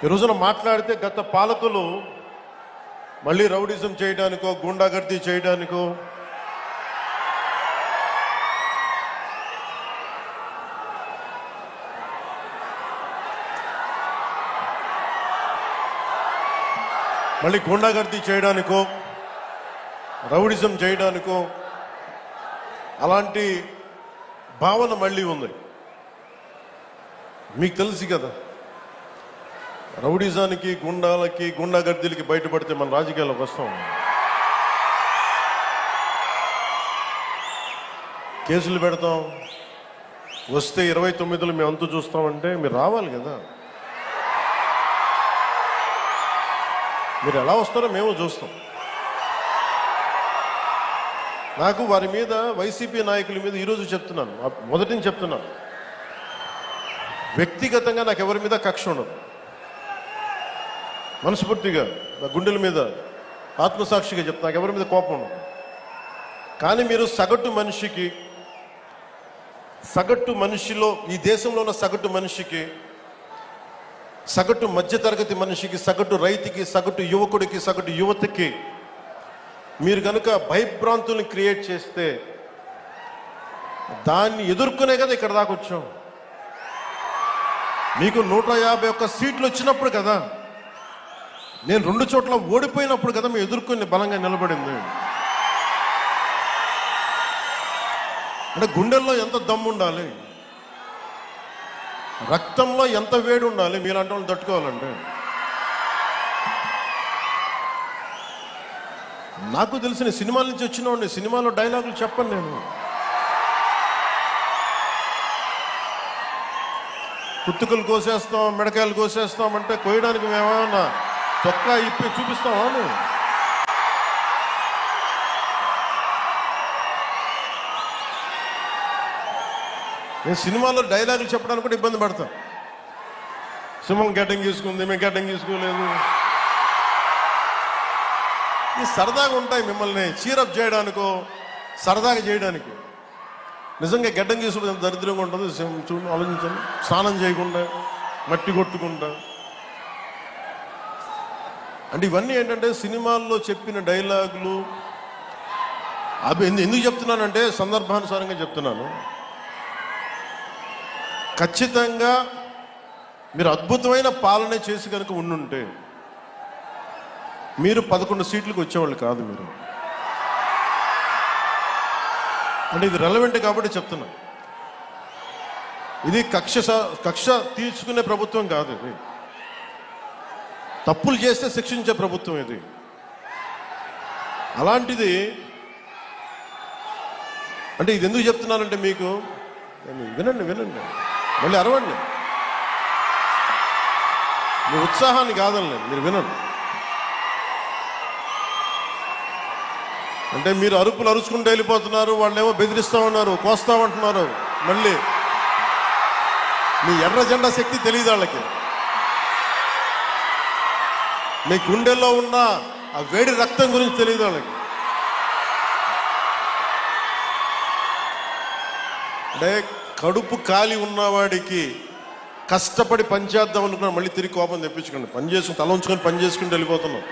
ఈ రోజున మాట్లాడితే గత పాలకులు మళ్ళీ రౌడిజం చేయడానికో గుండాగర్దీ చేయడానికో రౌడిజం చేయడానికో అలాంటి భావన మళ్ళీ ఉంది. మీకు తెలుసు కదా, రౌడిజానికి గుండాలకి గుండాగర్దీలకి బయటపడితే మన రాజకీయాలకు వస్తాం. కేసులు పెడతాం, వస్తే 29లో మేము అంతు చూస్తామంటే మీరు రావాలి కదా. మీరు ఎలా వస్తారో మేము చూస్తాం. నాకు వారి మీద, వైసీపీ నాయకుల మీద ఈరోజు చెప్తున్నాను, మొదటి నుంచి చెప్తున్నాను, వ్యక్తిగతంగా నాకు ఎవరి మీద కక్ష ఉండదు. మనస్ఫూర్తిగా నా గుండెల మీద ఆత్మసాక్షిగా చెప్తా, నాకు ఎవరి మీద కోపం ఉండదు. కానీ మీరు సగటు మనిషిలో, ఈ దేశంలో ఉన్న సగటు మనిషికి, సగటు మధ్యతరగతి మనిషికి, సగటు రైతుకి, సగటు యువకుడికి, సగటు యువతకి మీరు కనుక భయభ్రాంతుల్ని క్రియేట్ చేస్తే దాన్ని ఎదుర్కొనే కదా ఇక్కడ దాకా వచ్చాం. మీకు 151 సీట్లు వచ్చినప్పుడు కదా, నేను 2 చోట్ల ఓడిపోయినప్పుడు కదా మేము ఎదుర్కొని బలంగా నిలబడింది. అంటే గుండెల్లో ఎంత దమ్ము ఉండాలి, రక్తంలో ఎంత వేడి ఉండాలి మీలాంటి వాళ్ళు తట్టుకోవాలంటే. నాకు తెలిసిన సినిమాల నుంచి వచ్చిన వాడిని, సినిమాలో డైలాగులు చెప్పను నేను. కుత్తుకలు కోసేస్తాం, మిడకాయలు కోసేస్తాం అంటే కోయడానికి మేమేమన్నా చొక్కా ఇప్పి చూపిస్తామా? నేను సినిమాలో డైలాగులు చెప్పడానికి కూడా ఇబ్బంది పడతాను. సింహం గడ్డం గీసుకుంది, మేము గడ్డం గీసుకోలేదు. ఇది సరదాగా ఉంటాయి, మిమ్మల్ని చీరప్ చేయడానికో సరదాగా చేయడానికి. నిజంగా గడ్డం గీసుకుంటే ఎంత దరిద్రంగా ఉంటుంది చూడండి, ఆలోచించండి. స్నానం చేయకుండా, మట్టి కొట్టుకుంటా. అంటే ఇవన్నీ ఏంటంటే సినిమాల్లో చెప్పిన డైలాగులు. అవి ఎందుకు చెప్తున్నానంటే సందర్భానుసారంగా చెప్తున్నాను. ఖచ్చితంగా మీరు అద్భుతమైన పాలన చేసి కనుక ఉండుంటే మీరు 11 సీట్లకు వచ్చేవాళ్ళు కాదు. మీరు అంటే ఇది రెలవెంట్ కాబట్టి చెప్తున్నా. ఇది కక్ష తీర్చుకునే ప్రభుత్వం కాదు. ఇది తప్పులు చేస్తే శిక్షించే ప్రభుత్వం ఇది. అలాంటిది అంటే ఇది ఎందుకు చెప్తున్నానంటే మీకు వినండి, మళ్ళీ అరవండి. మీ ఉత్సాహాన్ని కాదండి, మీరు వినండి. అంటే మీరు అరుపులు అరుచుకుంటూ వెళ్ళిపోతున్నారు, వాళ్ళేమో బెదిరిస్తూ ఉన్నారు, కోస్తామంటున్నారు. మళ్ళీ మీ ఎర్ర జెండా శక్తి తెలియదు వాళ్ళకి. మీ గుండెల్లో ఉన్న ఆ వేడి రక్తం గురించి తెలియదు వాళ్ళకి. అంటే కడుపు కాలి ఉన్నవాడికి కష్టపడి పనిచేద్దాం అనుకున్నా మళ్ళీ తిరిగి కోపం తెప్పించుకోండి. పని చేసుకుని తల ఉంచుకొని పని చేసుకుంటూ వెళ్ళిపోతున్నాం.